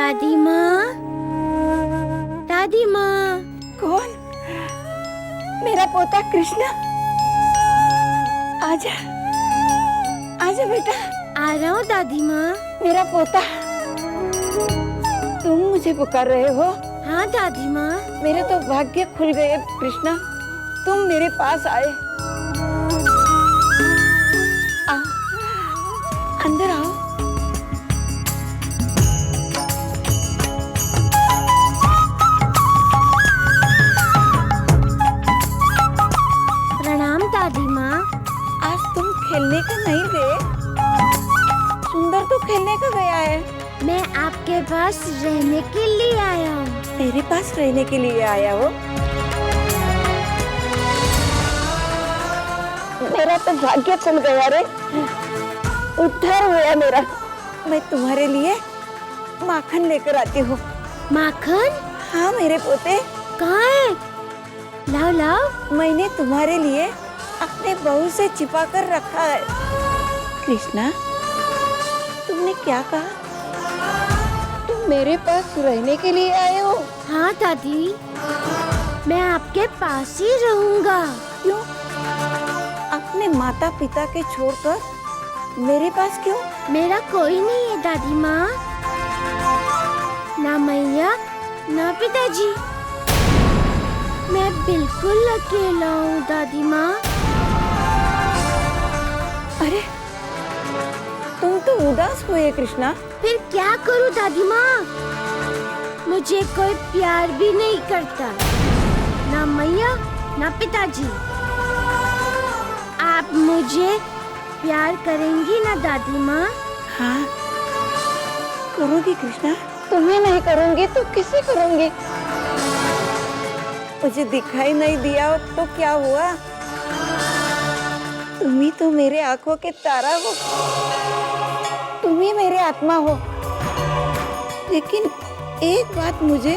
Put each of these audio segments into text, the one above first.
दादी माँ, दादी माँ। कौन? मेरा पोता कृष्णा। आजा, आजा बेटा। आ रहा हूँ दादी माँ। मेरा पोता, तुम मुझे पुकार रहे हो? हाँ दादी माँ। मेरे तो भाग्य खुल गए कृष्णा, तुम मेरे पास आए। आओ, अंदर आओ। प्रणाम दादी माँ। आज तुम खेलने का नहीं गए? सुंदर तो खेलने का गया है। मैं आपके पास रहने के लिए आया हूँ। मेरे पास रहने के लिए आया हो? मेरा तो भाग्य खुल गया रे, उद्धार हुआ मेरा। मैं तुम्हारे लिए माखन लेकर आती हूँ। माखन? हाँ मेरे पोते। कहाँ है? लाओ लाओ। मैंने तुम्हारे लिए अपने बहू से छिपा कर रखा है। कृष्णा, तुमने क्या कहा? तुम मेरे पास रहने के लिए आए हो? हाँ दादी, मैं आपके पास ही रहूँगा। क्यों? अपने माता पिता के छोड़कर मेरे पास क्यों? मेरा कोई नहीं है दादी माँ, ना मैया ना पिताजी। मैं बिल्कुल अकेला हूँ दादी माँ। अरे, तुम तो उदास हुए कृष्णा। फिर क्या करूँ दादी माँ? मुझे कोई प्यार भी नहीं करता, ना मैया ना पिताजी। आप मुझे प्यार करेंगी ना दादी माँ? हाँ, करूँगी कृष्णा। तुम्हें नहीं करूँगी तो किसे करूँगी? मुझे दिखाई नहीं दिया तो क्या हुआ? तुम ही तो मेरे आंखों के तारा हो, तुम ही मेरे आत्मा हो। लेकिन एक बात मुझे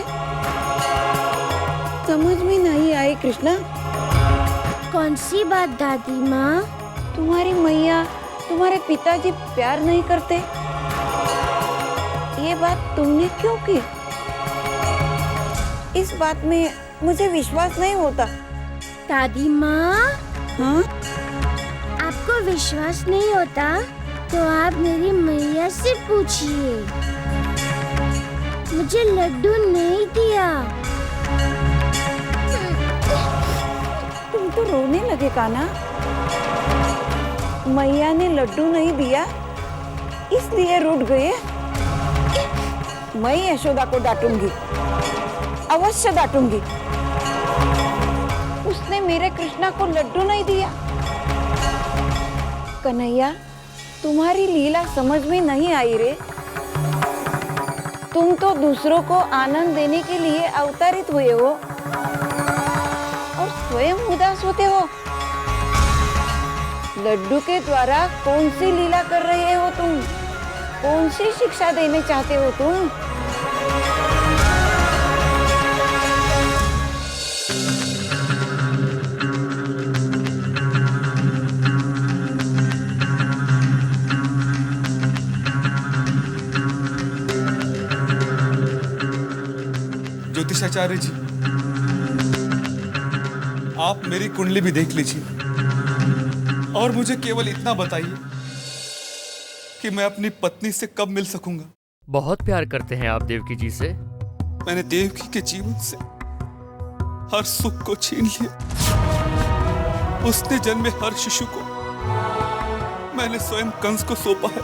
समझ में नहीं आई कृष्णा। कौन सी बात दादी माँ? तुम्हारी मैया, तुम्हारे पिताजी प्यार नहीं करते, ये बात तुमने क्यों की? इस बात में मुझे विश्वास नहीं होता। दादी माँ, हाँ? आपको विश्वास नहीं होता तो आप मेरी मैया से पूछिए। मुझे लड्डू नहीं दिया। तुम तो रोने लगे कान्हा। मैया ने लड्डू नहीं दिया इसलिए रूठ गए। मैं यशोदा को डांटूंगी, अवश्य डांटूंगी। उसने मेरे कृष्णा को लड्डू नहीं दिया। कन्हैया, तुम्हारी लीला समझ में नहीं आई रे। तुम तो दूसरों को आनंद देने के लिए अवतरित हुए हो और स्वयं उदास होते हो। लड्डू के द्वारा कौन सी लीला कर रहे हो तुम? कौन सी शिक्षा देने चाहते हो तुम? ज्योतिषाचार्य जी, आप मेरी कुंडली भी देख लीजिए और मुझे केवल इतना बताइए कि मैं अपनी पत्नी से कब मिल सकूंगा। बहुत प्यार करते हैं आप देवकी जी से। मैंने देवकी के जीवन से हर सुख को छीन लिया। उसने जन्मे हर शिशु को मैंने स्वयं कंस को सौंपा है।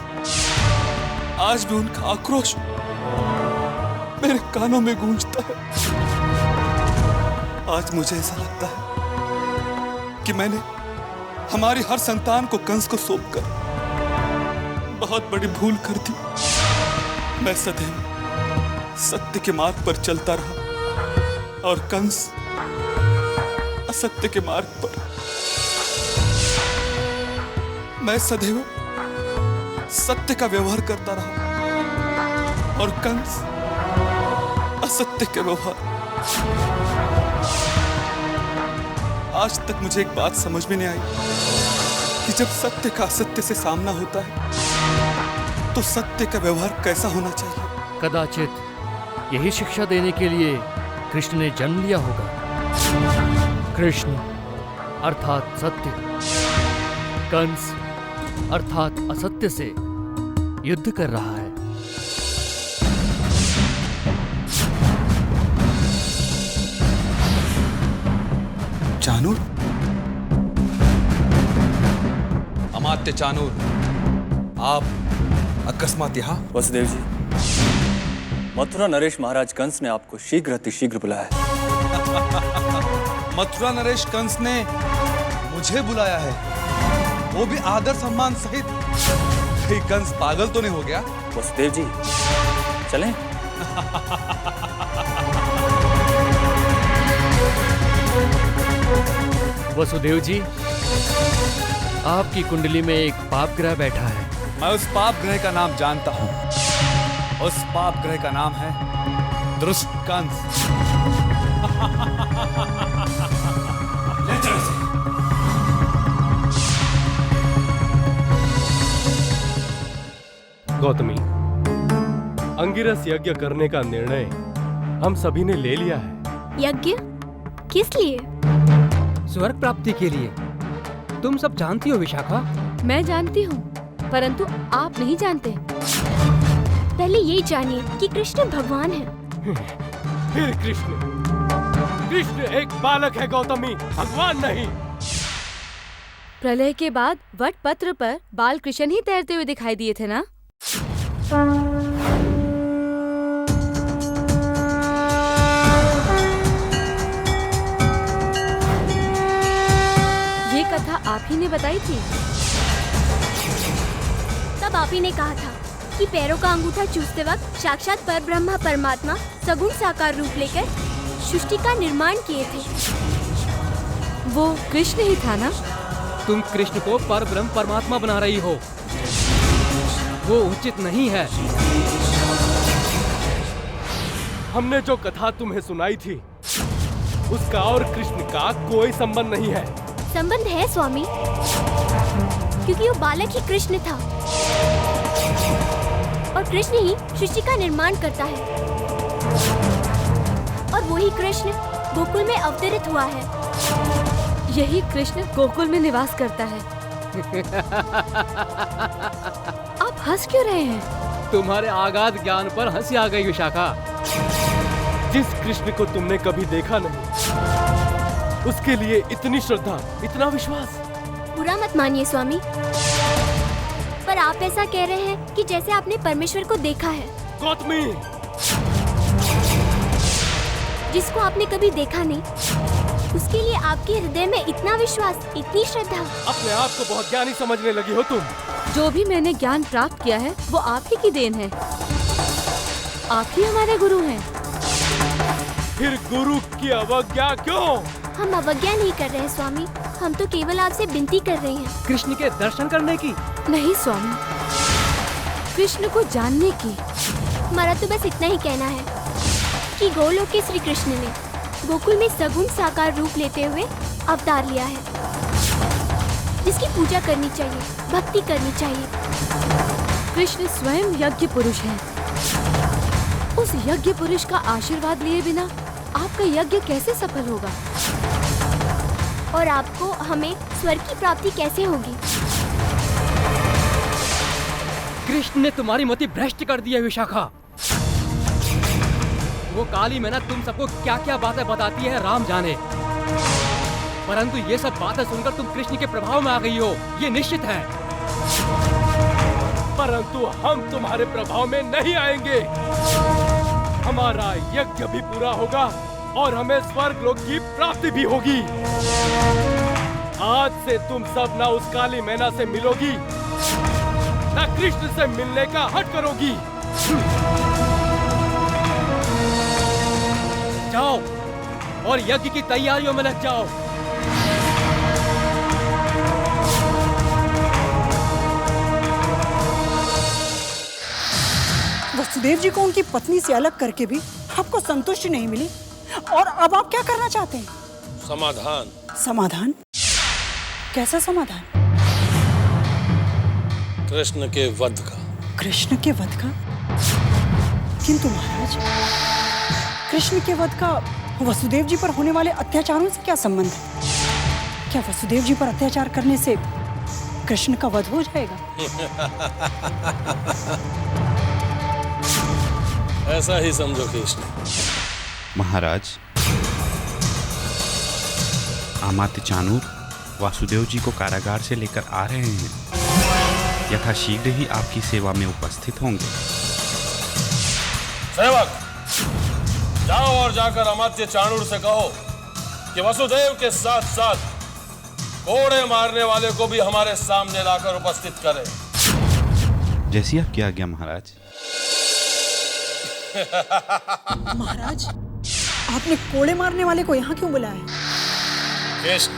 आज भी उनका आक्रोश मेरे कानों में गूंजता है। आज मुझे ऐसा लगता है कि मैंने हमारी हर संतान को कंस को सौंपकर बहुत बड़ी भूल कर दी। मैं सदैव सत्य के मार्ग पर चलता रहा और कंस असत्य के मार्ग पर। मैं सदैव सत्य का व्यवहार करता रहा और कंस असत्य के व्यवहार। आज तक मुझे एक बात समझ में नहीं आई कि जब सत्य का असत्य से सामना होता है तो सत्य का व्यवहार कैसा होना चाहिए। कदाचित यही शिक्षा देने के लिए कृष्ण ने जन्म लिया होगा। कृष्ण अर्थात सत्य, कंस अर्थात असत्य से युद्ध कर रहा है। चाणूर, अमात्य चाणूर, आप अकस्मात यहाँ? वसुदेव जी, मथुरा नरेश महाराज कंस ने आपको शीघ्र अतिशीघ्र बुलाया है। मथुरा नरेश कंस ने मुझे बुलाया है, वो भी आदर सम्मान सहित। कहीं कंस पागल तो नहीं हो गया? वसुदेव जी, चलें? वसुदेव जी, आपकी कुंडली में एक पाप ग्रह बैठा है। मैं उस पाप ग्रह का नाम जानता हूं। उस पाप ग्रह का नाम है दुष्ट कंस। ले चलो इसे। गौतमी, अंगिरस यज्ञ करने का निर्णय हम सभी ने ले लिया है। यज्ञ किस लिए? स्वर्ग प्राप्ति के लिए। तुम सब जानती हो विशाखा। मैं जानती हूँ, परंतु आप नहीं जानते। पहले यही जानिए कि कृष्ण भगवान है। फिर कृष्ण? कृष्ण एक बालक है गौतमी, भगवान नहीं। प्रलय के बाद वट पत्र पर बाल कृष्ण ही तैरते हुए दिखाई दिए थे ना? ये कथा आप ही ने बताई थी। तब आप ही ने कहा था कि पैरों का अंगूठा चूसते वक्त साक्षात परब्रह्मा परमात्मा सगुण साकार रूप लेकर सृष्टि का निर्माण किए थे। वो कृष्ण ही था ना? तुम कृष्ण को परब्रह्म परमात्मा बना रही हो, वो उचित नहीं है। हमने जो कथा तुम्हें सुनाई थी, उसका और कृष्ण का कोई संबंध नहीं है। संबंध है स्वामी, क्योंकि वो बालक ही कृष्ण था और कृष्ण ही सृष्टि का निर्माण करता है। और वही कृष्ण गोकुल में अवतरित हुआ है। यही कृष्ण गोकुल में निवास करता है। आप हंस क्यों रहे हैं? तुम्हारे आगाध ज्ञान पर हंसी आ गई विशाखा। जिस कृष्ण को तुमने कभी देखा नहीं, उसके लिए इतनी श्रद्धा, इतना विश्वास। बुरा मत मानिए स्वामी, पर आप ऐसा कह रहे हैं कि जैसे आपने परमेश्वर को देखा है। गौतमी, जिसको आपने कभी देखा नहीं, उसके लिए आपके हृदय में इतना विश्वास, इतनी श्रद्धा। अपने आप को बहुत ज्ञानी समझने लगी हो तुम। जो भी मैंने ज्ञान प्राप्त किया है वो आप ही की देन है। आप ही हमारे गुरु हैं। फिर गुरु की अवज्ञा क्यों? हम अवज्ञा नहीं कर रहे स्वामी, हम तो केवल आपसे विनती कर रहे हैं। कृष्ण के दर्शन करने की? नहीं स्वामी, कृष्ण को जानने की। हमारा तो बस इतना ही कहना है कि गोलोक के श्री कृष्ण ने गोकुल में सगुण साकार रूप लेते हुए अवतार लिया है, जिसकी पूजा करनी चाहिए, भक्ति करनी चाहिए। कृष्ण स्वयं यज्ञ पुरुष है। उस यज्ञ पुरुष का आशीर्वाद लिए बिना आपका यज्ञ कैसे सफल होगा? और आपको हमें स्वर्ग की प्राप्ति कैसे होगी? कृष्ण ने तुम्हारी मति भ्रष्ट कर दी है विशाखा। वो काली मैना तुम सबको क्या क्या बातें बताती है राम जाने, परंतु ये सब बातें सुनकर तुम कृष्ण के प्रभाव में आ गई हो, ये निश्चित है। परंतु हम तुम्हारे प्रभाव में नहीं आएंगे। हमारा यज्ञ भी पूरा होगा और हमें स्वर्ग लोक की प्राप्ति भी होगी। आज से तुम सब ना उस काली मैना से मिलोगी, ना कृष्ण से मिलने का हट करोगी। जाओ और यज्ञ की तैयारियों में लग जाओ। वसुदेव जी को उनकी पत्नी से अलग करके भी आपको संतुष्टि नहीं मिली, और अब आप क्या करना चाहते हैं? समाधान। समाधान? कैसा समाधान? कृष्ण के वध का। कृष्ण के वध का? किंतु महाराज, कृष्ण के वध का वसुदेव जी पर होने वाले अत्याचारों से क्या संबंध है? क्या वसुदेव जी पर अत्याचार करने से कृष्ण का वध हो जाएगा? ऐसा ही समझो कृष्ण। महाराज, अमात्य चाणूर वासुदेव जी को कारागार से लेकर आ रहे हैं। यथाशीघ्र ही आपकी सेवा में उपस्थित होंगे। सेवक, जाओ और जाकर अमात्य चाणूर से कहो कि वसुदेव के साथ साथ कोड़े मारने वाले को भी हमारे सामने लाकर उपस्थित करें। जैसी आपकी आज्ञा महाराज। महाराज, आपने कोड़े मारने वाले को यहाँ क्यों बुलाया? कृष्ण,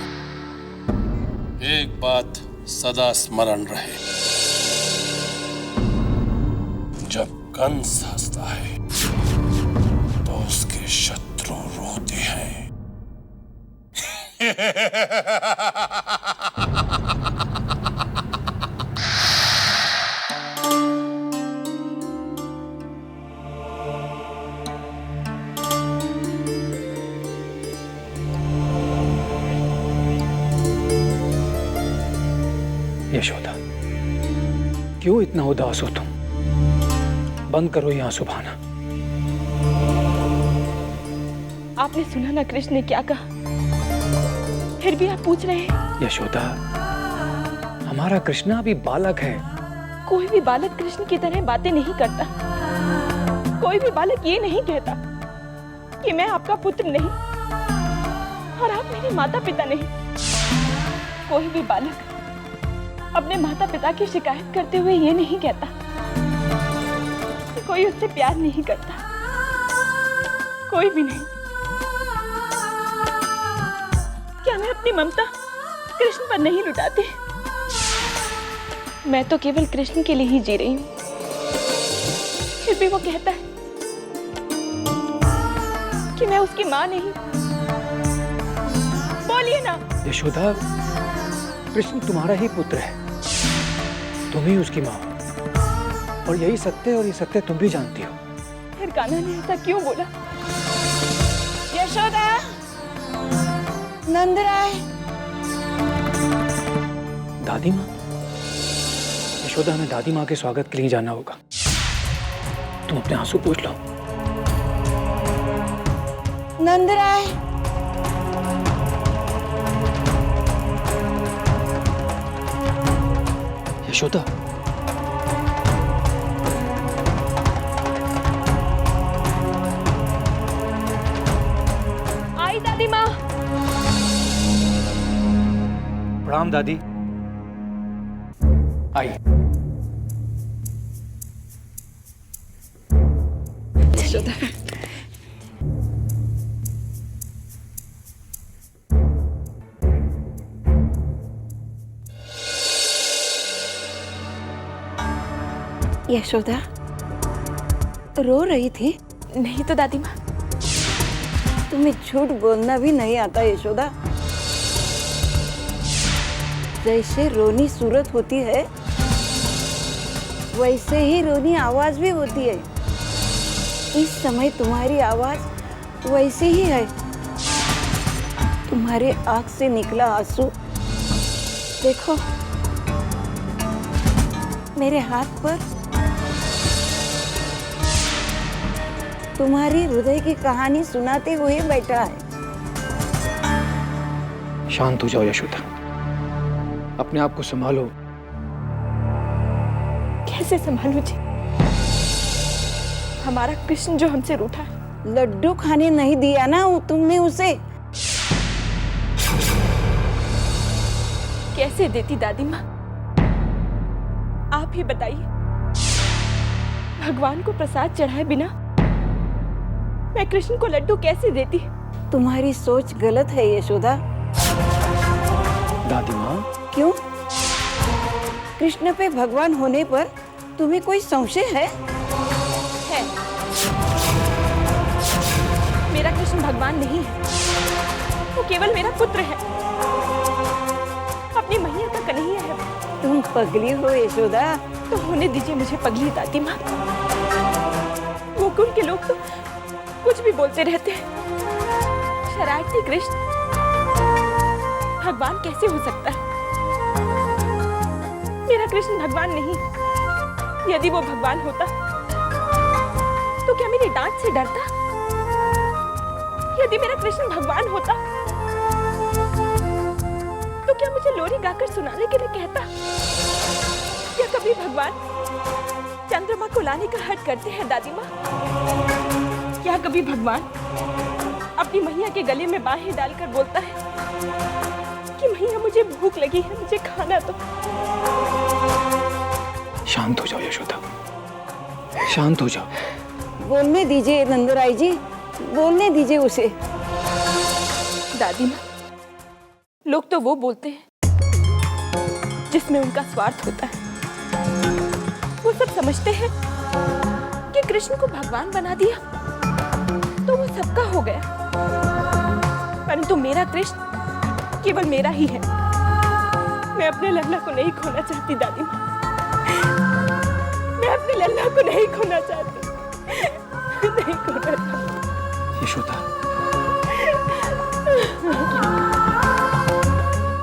एक बात सदा स्मरण रहे, जब कंस हंसता है तो उसके शत्रु रोते हैं। यशोदा, क्यों इतना उदास हो तुम? बंद करो ये आंसू बहाना। आपने सुना ना कृष्ण ने क्या कहा? फिर भी आप पूछ रहे हैं? यशोदा, हमारा कृष्णा अभी बालक है। कोई भी बालक कृष्ण की तरह बातें नहीं करता। कोई भी बालक ये नहीं कहता कि मैं आपका पुत्र नहीं और आप मेरे माता पिता नहीं। कोई भी बालक अपने माता पिता की शिकायत करते हुए ये नहीं कहता कि कोई उससे प्यार नहीं करता। कोई भी नहीं। क्या मैं अपनी ममता कृष्ण पर नहीं लुटाती? मैं तो केवल कृष्ण के लिए ही जी रही हूँ। फिर भी वो कहता है कि मैं उसकी माँ नहीं। बोलिए ना। यशोदा, कृष्ण तुम्हारा ही पुत्र है, तुम ही उसकी माँ हो। और यही सत्य है, और ये सत्य तुम भी जानती हो। फिर कान्हा ने ऐसा क्यों बोला? यशोदा, नंदराय। दादी माँ, यशोदा, हमें दादी माँ के स्वागत के लिए जाना होगा। तुम अपने आंसू पोंछ लो। नंदराय। यशोदा, आई दादी माँ। प्रणाम दादी। आई। यशोदा, यशोदा, रो रही थी? नहीं तो दादी माँ। तुम्हें झूठ बोलना भी नहीं आता यशोदा। जैसे रोनी सूरत होती है, वैसे ही रोनी आवाज भी होती है। इस समय तुम्हारी आवाज वैसे ही है। तुम्हारे आंख से निकला आंसू देखो, मेरे हाथ पर। तुम्हारी हृदय की कहानी सुनाते हुए बैठा है। शांत हो जाओ यशोदा, अपने आप को संभालो। कैसे संभालूं जी? हमारा कृष्ण जो हमसे रूठा। लड्डू खाने नहीं दिया ना तुमने उसे? कैसे देती दादी माँ? आप ही बताइए। भगवान को प्रसाद चढ़ाए बिना मैं कृष्ण को लड्डू कैसे देती? तुम्हारी सोच गलत है यशोदा। दादी माँ। क्यों? कृष्ण पे भगवान होने पर तुम्हें कोई संशय है? है। मेरा कृष्ण भगवान नहीं है, वो केवल मेरा पुत्र है। अपनी मैया का कन्हैया है। तुम पगली हो यशोदा। तो होने दीजिए मुझे पगली दादी माँ। गोकुल के लोग तो कुछ भी बोलते रहते हैं। शरारती कृष्ण भगवान कैसे हो सकता है? मेरा कृष्ण भगवान नहीं। यदि वो भगवान होता तो क्या मेरी डांट से डरता? यदि मेरा कृष्ण भगवान होता तो क्या मुझे लोरी गाकर सुनाने के लिए कहता? क्या कभी भगवान चंद्रमा को लाने का हट करते हैं दादी माँ? क्या कभी भगवान अपनी मैया के गले में बाहें डालकर बोलता है कि मैया मुझे भूख लगी है, मुझे खाना दो? शांत हो जाओ यशोदा, शांत हो जाओ। बोलने दीजिए नंदराय जी, बोलने दीजिए उसे। दादी माँ, लोग तो वो बोलते हैं जिसमें उनका स्वार्थ होता है। वो सब समझते हैं कि कृष्ण को भगवान बना दिया तो वो सबका हो गया, परंतु मेरा कृष्ण केवल मेरा ही है। मैं अपने लल्ला को नहीं खोना चाहती दादी माँ, मैं अपने लल्ला को नहीं खोना चाहती, नहीं खोना चाहती। यशोदा,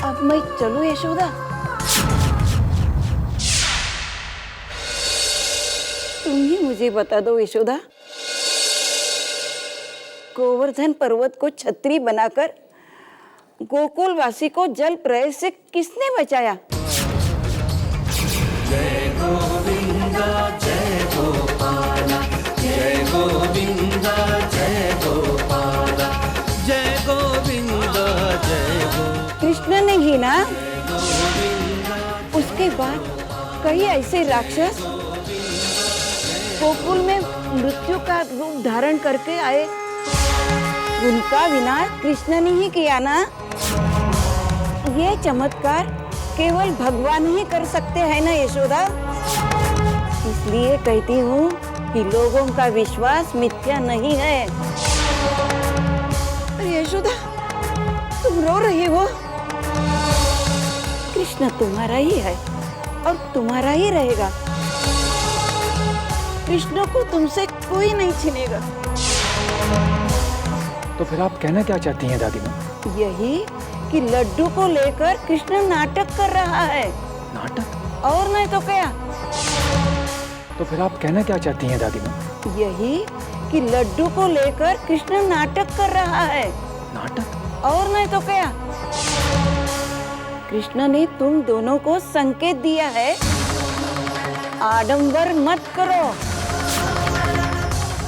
अब मैं चलूं यशोदा? तुम ही मुझे बता दो यशोदा, गोवर्धन पर्वत को छतरी बनाकर गोकुलवासी को जल प्रलय से किसने बचाया? जय गोविंदा जय गोपाला, जय गोविंदा जय गोपाला, जय गोविंदा जय गोपाला। कृष्ण ने ही ना? उसके बाद कई ऐसे राक्षस गोकुल में मृत्यु का रूप धारण करके आए, उनका विनाश कृष्ण ने ही किया ना? ये चमत्कार केवल भगवान ही कर सकते हैं ना यशोदा? इसलिए कहती हूँ कि लोगों का विश्वास मिथ्या नहीं है। अरे यशोदा, तुम रो रही हो? कृष्ण तुम्हारा ही है और तुम्हारा ही रहेगा। कृष्ण को तुमसे कोई नहीं छीनेगा। तो फिर आप कहना क्या चाहती हैं दादी माँ? यही कि लड्डू को लेकर कृष्ण नाटक कर रहा है। नाटक? और नहीं तो क्या? तो फिर आप कहना क्या चाहती हैं दादी माँ? यही कि लड्डू को लेकर कृष्ण नाटक कर रहा है। नाटक? और नहीं तो क्या? कृष्ण ने तुम दोनों को संकेत दिया है, आडंबर मत करो।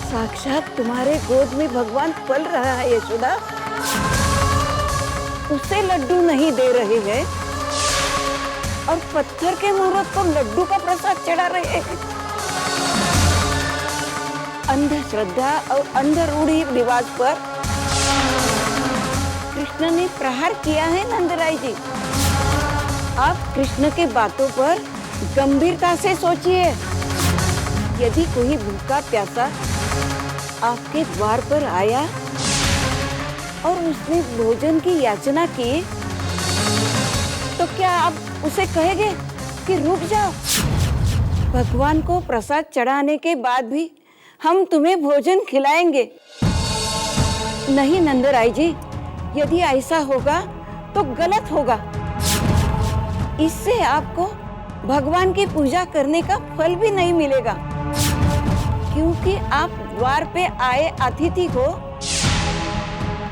साक्षात तुम्हारे गोद में भगवान पल रहा है यशोदा, उसे लड्डू नहीं दे रहे हैं और पत्थर के मूर्त को लड्डू का प्रसाद चढ़ा रहे हैं। अंधश्रद्धा और अंधरूढ़ी रिवाज पर कृष्ण ने प्रहार किया है नंदराय जी। आप कृष्ण के बातों पर गंभीरता से सोचिए। यदि कोई भूखा प्यासा आपके द्वार पर आया और उसने भोजन की याचना की, तो क्या आप उसे कहेंगे कि रुक जाओ, भगवान को प्रसाद चढ़ाने के बाद भी हम तुम्हें भोजन खिलाएंगे? नहीं नंदराय जी, यदि ऐसा होगा तो गलत होगा। इससे आपको भगवान की पूजा करने का फल भी नहीं मिलेगा, क्योंकि आप द्वार पे आए अतिथि को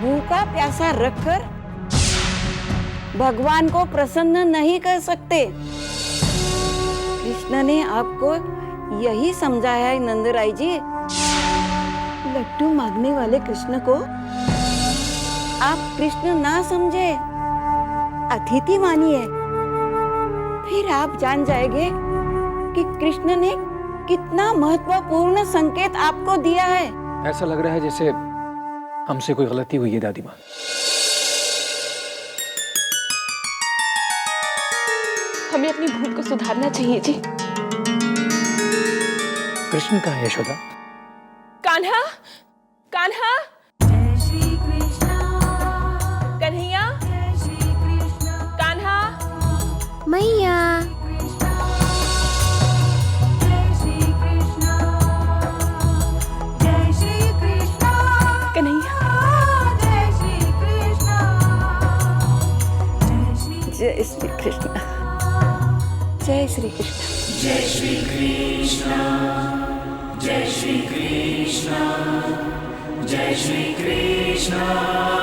भूखा प्यासा रखकर भगवान को प्रसन्न नहीं कर सकते। कृष्ण ने आपको यही समझाया है नंदराय जी। लड्डू मांगने वाले कृष्ण को आप कृष्ण ना समझे, अतिथि मानिए। फिर आप जान जाएंगे कि कृष्ण ने कितना महत्वपूर्ण संकेत आपको दिया है। ऐसा लग रहा है जैसे हमसे कोई गलती हुई है दादी माँ। हमें अपनी भूल को सुधारना चाहिए जी। कृष्ण कहाँ है यशोदा? कान्हा, कान्हा, कन्हैया, कान्हा, मैया। जय श्री कृष्ण। जय श्री कृष्ण, जय श्री कृष्ण। जय श्री कृष्ण, जय श्री कृष्ण, जय श्री कृष्ण।